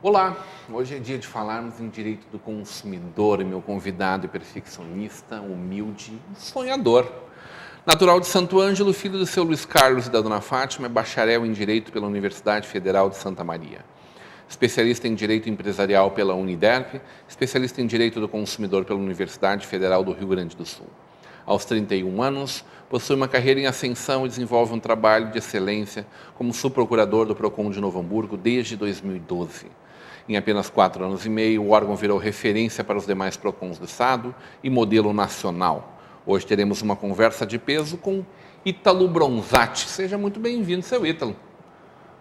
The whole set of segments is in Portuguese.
Olá, hoje é dia de falarmos em direito do consumidor e meu convidado é perfeccionista, humilde e sonhador. Natural de Santo Ângelo, filho do seu Luiz Carlos e da dona Fátima, é bacharel em Direito pela Universidade Federal de Santa Maria. Especialista em Direito Empresarial pela Uniderp, especialista em Direito do Consumidor pela Universidade Federal do Rio Grande do Sul. Aos 31 anos, possui uma carreira em ascensão e desenvolve um trabalho de excelência como subprocurador do PROCON de Novo Hamburgo desde 2012. Em apenas 4 anos e meio, o órgão virou referência para os demais PROCONs do Estado e modelo nacional. Hoje teremos uma conversa de peso com Ítalo Bronzatti. Seja muito bem-vindo, seu Ítalo.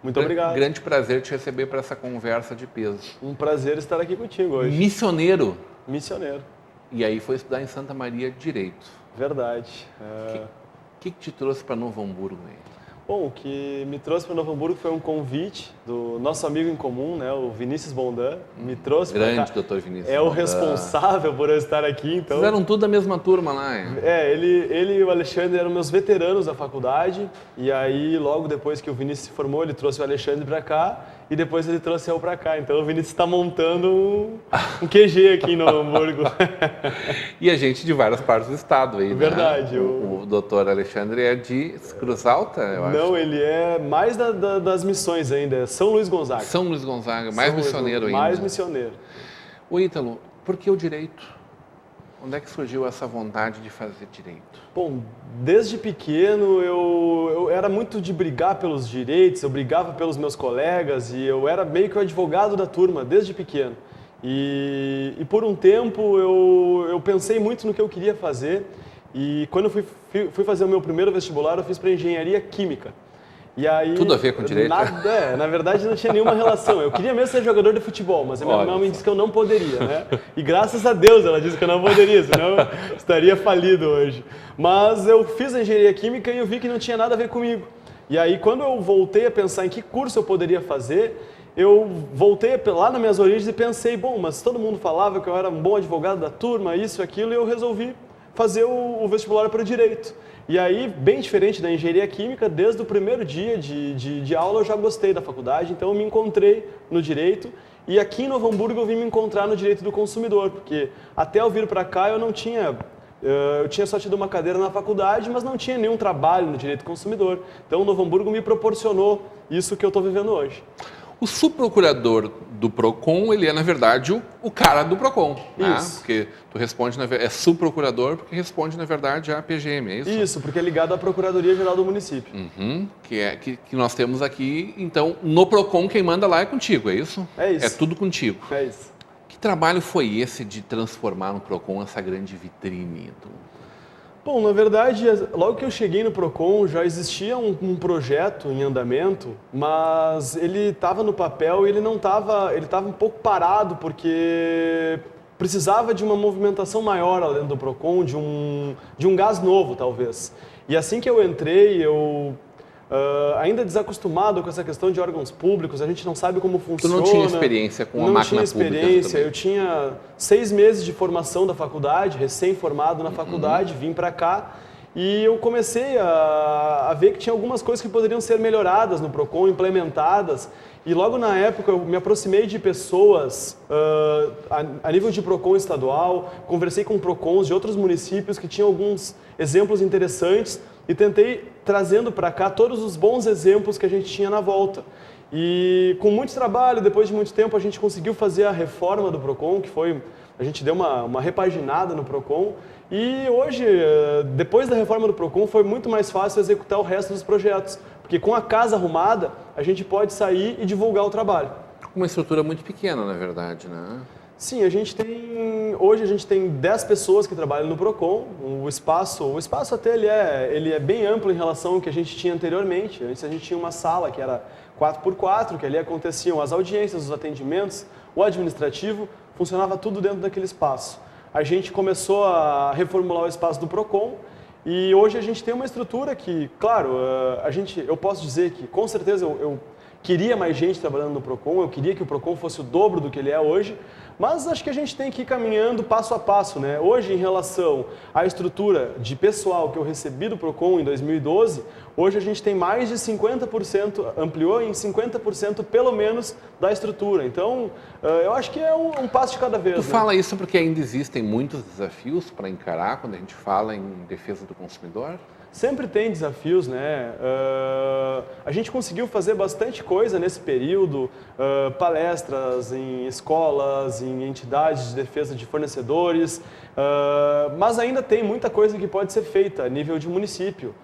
Muito obrigado. Grande prazer te receber para essa conversa de peso. Um prazer estar aqui contigo hoje. Missioneiro. Missioneiro. E aí foi estudar em Santa Maria Direito. Verdade. O que te trouxe para Novo Hamburgo aí? Bom, o que me trouxe para Novo Hamburgo foi um convite do nosso amigo em comum, né, o Vinícius Bondan. Me trouxe para cá. Grande doutor Vinícius É Bondan. O responsável por eu estar aqui, então. Vocês eram tudo da mesma turma lá, hein? Ele e o Alexandre eram meus veteranos da faculdade. E aí, logo depois que o Vinícius se formou, ele trouxe o Alexandre para cá. E depois ele trouxe eu para cá. Então o Vinícius está montando um QG aqui em Novo Hamburgo. E a gente de várias partes do estado aí, né? Verdade. O doutor Alexandre é de Cruz Alta, eu acho. Não, ele é mais das missões ainda, é São Luís Gonzaga. São Luís Gonzaga, mais missioneiro ainda. Mais missioneiro. O Ítalo, por que o direito? Onde é que surgiu essa vontade de fazer direito? Bom, desde pequeno eu era muito de brigar pelos direitos, eu brigava pelos meus colegas e eu era meio que o advogado da turma, desde pequeno. E por um tempo eu pensei muito no que eu queria fazer e quando eu fui fazer o meu primeiro vestibular eu fiz para engenharia química. E aí, tudo a ver com direito? Nada, na verdade não tinha nenhuma relação. Eu queria mesmo ser jogador de futebol, mas a minha mãe me disse que eu não poderia, né? E graças a Deus ela disse que eu não poderia, senão eu estaria falido hoje. Mas eu fiz a engenharia química e eu vi que não tinha nada a ver comigo. E aí quando eu voltei a pensar em que curso eu poderia fazer, eu voltei lá nas minhas origens e pensei, bom, mas todo mundo falava que eu era um bom advogado da turma, isso e aquilo, e eu resolvi fazer o vestibular para o direito. E aí, bem diferente da engenharia química, desde o primeiro dia de aula eu já gostei da faculdade, então eu me encontrei no direito e aqui em Novo Hamburgo eu vim me encontrar no direito do consumidor, porque até eu vir para cá eu tinha só tido uma cadeira na faculdade, mas não tinha nenhum trabalho no direito do consumidor. Então Novo Hamburgo me proporcionou isso que eu estou vivendo hoje. O subprocurador do PROCON, ele é, na verdade, o cara do PROCON. Né? Isso. Porque tu responde, é subprocurador porque responde, na verdade, à PGM, é isso? Isso, porque é ligado à Procuradoria-Geral do município. Uhum, que nós temos aqui, então, no PROCON, quem manda lá é contigo, é isso? É isso. É tudo contigo. É isso. Que trabalho foi esse de transformar no PROCON essa grande vitrine? Bom, na verdade, logo que eu cheguei no PROCON, já existia um projeto em andamento, mas ele estava no papel e ele estava um pouco parado, porque precisava de uma movimentação maior lá dentro do PROCON, de um gás novo, talvez. E assim que eu entrei, ainda desacostumado com essa questão de órgãos públicos, a gente não sabe como funciona. Tu não tinha experiência com a máquina pública? Não tinha experiência, eu tinha 6 meses de formação da faculdade, recém-formado na faculdade, vim para cá e eu comecei a ver que tinha algumas coisas que poderiam ser melhoradas no PROCON, implementadas. E logo na época eu me aproximei de pessoas a nível de PROCON estadual, conversei com PROCONs de outros municípios que tinham alguns exemplos interessantes e tentei trazendo para cá todos os bons exemplos que a gente tinha na volta. E com muito trabalho, depois de muito tempo, a gente conseguiu fazer a reforma do PROCON, a gente deu uma repaginada no PROCON. E hoje, depois da reforma do PROCON, foi muito mais fácil executar o resto dos projetos. Porque com a casa arrumada, a gente pode sair e divulgar o trabalho. Uma estrutura muito pequena, na verdade, né? Sim, hoje a gente tem 10 pessoas que trabalham no PROCON. O espaço até ele é bem amplo em relação ao que a gente tinha anteriormente. Antes a gente tinha uma sala que era 4x4, que ali aconteciam as audiências, os atendimentos, o administrativo, funcionava tudo dentro daquele espaço. A gente começou a reformular o espaço do PROCON E hoje a gente tem uma estrutura que, claro, eu posso dizer que com certeza eu queria mais gente trabalhando no Procon, eu queria que o Procon fosse o dobro do que ele é hoje, mas acho que a gente tem que ir caminhando passo a passo, né? Hoje, em relação à estrutura de pessoal que eu recebi do Procon em 2012, hoje a gente tem mais de 50%, ampliou em 50% pelo menos da estrutura. Então, eu acho que é um passo de cada vez. Tu fala isso porque ainda existem muitos desafios para encarar quando a gente fala em defesa do consumidor? Sempre tem desafios, né? A gente conseguiu fazer bastante coisa nesse período, palestras em escolas, em entidades de defesa de fornecedores, mas ainda tem muita coisa que pode ser feita a nível de município.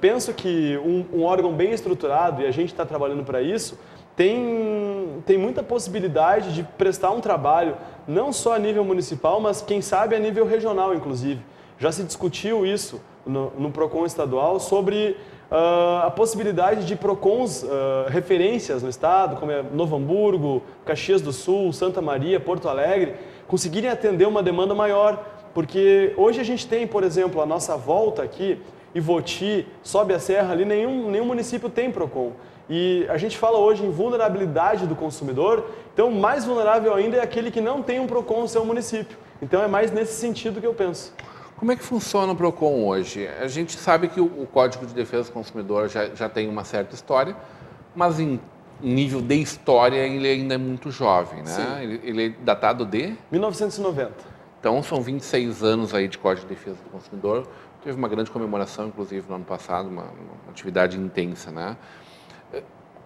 Penso que um órgão bem estruturado, e a gente está trabalhando para isso, tem muita possibilidade de prestar um trabalho, não só a nível municipal, mas quem sabe a nível regional, inclusive. Já se discutiu isso no Procon estadual sobre a possibilidade de Procons referências no estado, como é Novo Hamburgo, Caxias do Sul, Santa Maria, Porto Alegre, conseguirem atender uma demanda maior. Porque hoje a gente tem, por exemplo, a nossa volta aqui, Ivoti, sobe a serra ali, nenhum município tem Procon. E a gente fala hoje em vulnerabilidade do consumidor, então mais vulnerável ainda é aquele que não tem um Procon no seu município. Então é mais nesse sentido que eu penso. Como é que funciona o Procon hoje? A gente sabe que o Código de Defesa do Consumidor já tem uma certa história, mas em nível de história ele ainda é muito jovem, né? Ele é datado de? 1990. Então são 26 anos aí de Código de Defesa do Consumidor. Teve uma grande comemoração, inclusive, no ano passado, uma atividade intensa, né?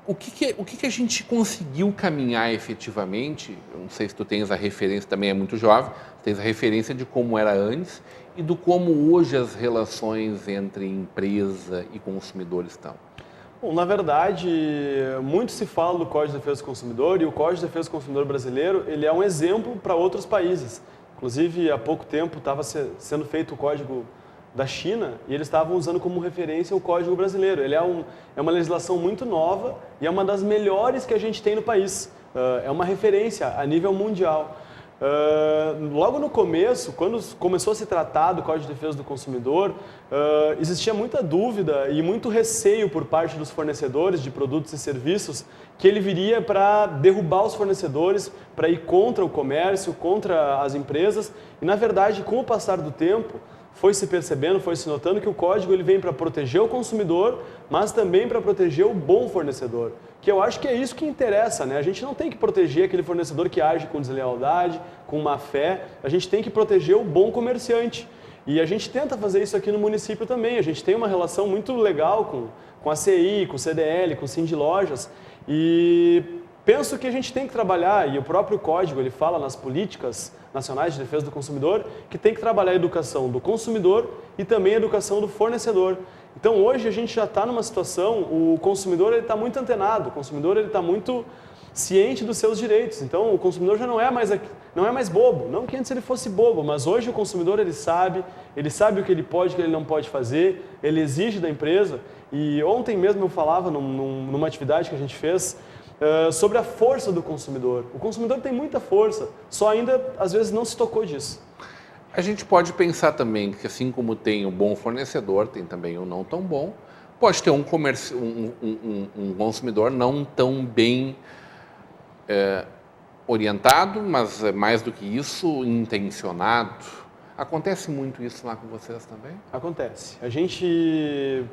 O que a gente conseguiu caminhar efetivamente? Eu não sei se tu tens a referência, também é muito jovem, tens a referência de como era antes e do como hoje as relações entre empresa e consumidor estão. Bom, na verdade, muito se fala do Código de Defesa do Consumidor e o Código de Defesa do Consumidor brasileiro ele é um exemplo para outros países. Inclusive, há pouco tempo estava sendo feito o Código da China e eles estavam usando como referência o Código brasileiro. Ele é uma legislação muito nova e é uma das melhores que a gente tem no país. É uma referência a nível mundial. Logo no começo, quando começou a se tratar do Código de Defesa do Consumidor, existia muita dúvida e muito receio por parte dos fornecedores de produtos e serviços que ele viria para derrubar os fornecedores, para ir contra o comércio, contra as empresas. E, na verdade, com o passar do tempo, foi se percebendo, foi se notando que o código ele vem para proteger o consumidor, mas também para proteger o bom fornecedor. Que eu acho que é isso que interessa, né? A gente não tem que proteger aquele fornecedor que age com deslealdade, com má fé, a gente tem que proteger o bom comerciante. E a gente tenta fazer isso aqui no município também. A gente tem uma relação muito legal com a CI, com o CDL, com o Cindy Lojas. E penso que a gente tem que trabalhar, e o próprio código ele fala nas políticas nacionais de defesa do consumidor, que tem que trabalhar a educação do consumidor e também a educação do fornecedor. Então hoje a gente já está numa situação, o consumidor está muito antenado, o consumidor está muito ciente dos seus direitos. Então o consumidor já não é mais bobo, não que antes ele fosse bobo, mas hoje o consumidor ele sabe o que ele pode e o que ele não pode fazer, ele exige da empresa. E ontem mesmo eu falava numa atividade que a gente fez, sobre a força do consumidor. O consumidor tem muita força, só ainda às vezes não se tocou disso. A gente pode pensar também que assim como tem um bom fornecedor, tem também um não tão bom, pode ter um consumidor não tão bem orientado, mas mais do que isso, intencionado. Acontece muito isso lá com vocês também? Acontece. A gente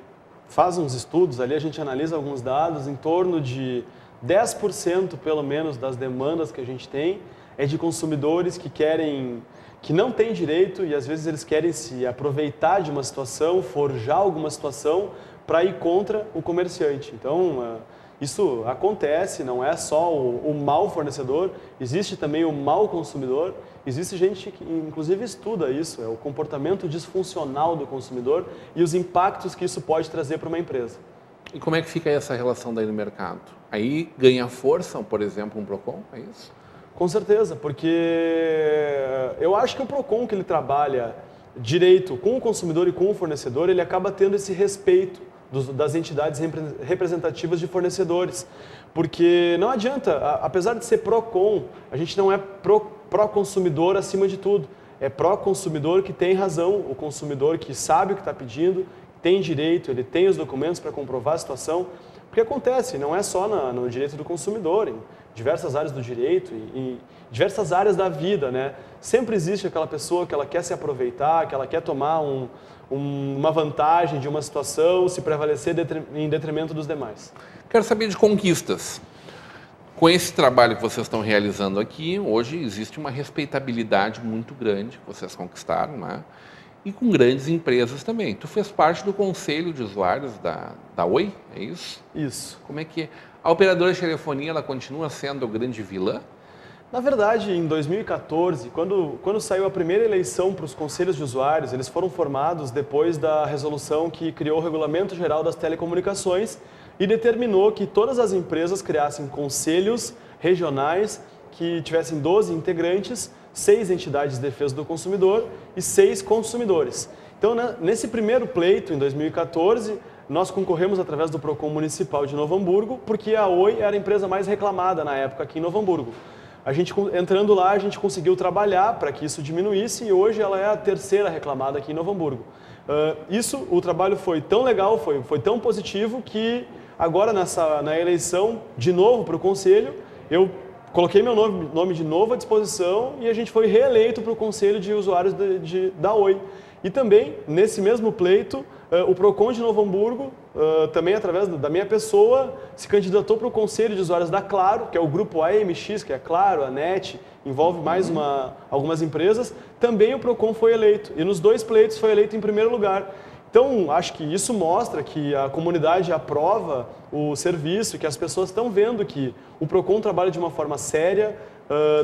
faz uns estudos ali, a gente analisa alguns dados, em torno de 10% pelo menos das demandas que a gente tem é de consumidores que não têm direito e às vezes eles querem se aproveitar de uma situação, forjar alguma situação para ir contra o comerciante. Então, isso acontece, não é só o mau fornecedor, existe também o mau consumidor, existe gente que inclusive estuda isso, é o comportamento disfuncional do consumidor e os impactos que isso pode trazer para uma empresa. E como é que fica essa relação daí no mercado? Aí ganha força, por exemplo, um Procon, é isso? Com certeza, porque eu acho que o Procon que ele trabalha direito com o consumidor e com o fornecedor, ele acaba tendo esse respeito das entidades representativas de fornecedores. Porque não adianta, apesar de ser Procon, a gente não é pró-consumidor acima de tudo. é pró-consumidor que tem razão, o consumidor que sabe o que está pedindo, tem direito, ele tem os documentos para comprovar a situação, porque acontece, não é só no direito do consumidor, em diversas áreas do direito e em diversas áreas da vida, né? Sempre existe aquela pessoa que ela quer se aproveitar, que ela quer tomar uma vantagem de uma situação, se prevalecer em detrimento dos demais. Quero saber de conquistas. Com esse trabalho que vocês estão realizando aqui, hoje existe uma respeitabilidade muito grande que vocês conquistaram, né? E com grandes empresas também. Tu fez parte do conselho de usuários da Oi, é isso? Isso. Como é que é? A operadora de telefonia, ela continua sendo a grande vilã? Na verdade, em 2014, quando saiu a primeira eleição para os conselhos de usuários, eles foram formados depois da resolução que criou o Regulamento Geral das Telecomunicações e determinou que todas as empresas criassem conselhos regionais que tivessem 12 integrantes, 6 entidades de defesa do consumidor e 6 consumidores. Então, nesse primeiro pleito, em 2014, nós concorremos através do PROCON Municipal de Novo Hamburgo, porque a Oi era a empresa mais reclamada na época aqui em Novo Hamburgo. Entrando lá, a gente conseguiu trabalhar para que isso diminuísse e hoje ela é a terceira reclamada aqui em Novo Hamburgo. O trabalho foi tão legal, foi tão positivo que agora na eleição, de novo para o Conselho, eu coloquei meu nome de novo à disposição e a gente foi reeleito para o Conselho de Usuários da Oi. E também, nesse mesmo pleito, o PROCON de Novo Hamburgo, também através da minha pessoa, se candidatou para o Conselho de Usuários da Claro, que é o grupo AMX, que é a Claro, a NET, envolve mais algumas empresas. Também o PROCON foi eleito. E nos 2 pleitos foi eleito em primeiro lugar. Então, acho que isso mostra que a comunidade aprova o serviço, que as pessoas estão vendo que o PROCON trabalha de uma forma séria,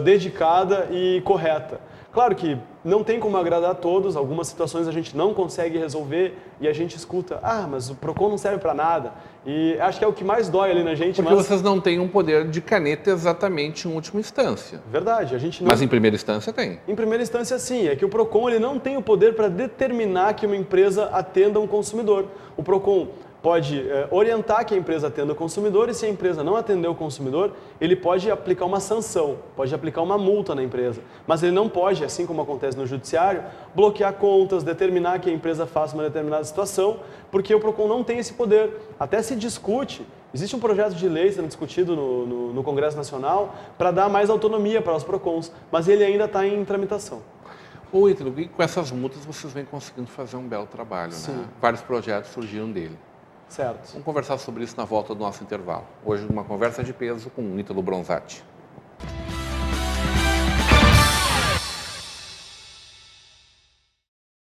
dedicada e correta. Claro que não tem como agradar a todos, algumas situações a gente não consegue resolver e a gente escuta, mas o PROCON não serve para nada. E acho que é o que mais dói ali na gente. Porque vocês não têm um poder de caneta exatamente em última instância. Verdade, a gente não... Mas em primeira instância tem. Em primeira instância sim, é que o PROCON ele não tem o poder para determinar que uma empresa atenda um consumidor. O PROCON pode orientar que a empresa atenda o consumidor e se a empresa não atender o consumidor, ele pode aplicar uma sanção, pode aplicar uma multa na empresa. Mas ele não pode, assim como acontece no judiciário, bloquear contas, determinar que a empresa faça uma determinada situação, porque o PROCON não tem esse poder. Até se discute, existe um projeto de lei sendo discutido no Congresso Nacional para dar mais autonomia para os PROCONs, mas ele ainda está em tramitação. Ô, Ítalo, e com essas multas vocês vêm conseguindo fazer um belo trabalho, Sim. né? Vários projetos surgiram dele. Certo. Vamos conversar sobre isso na volta do nosso intervalo. Hoje, uma conversa de peso com o Ítalo Bronzatti.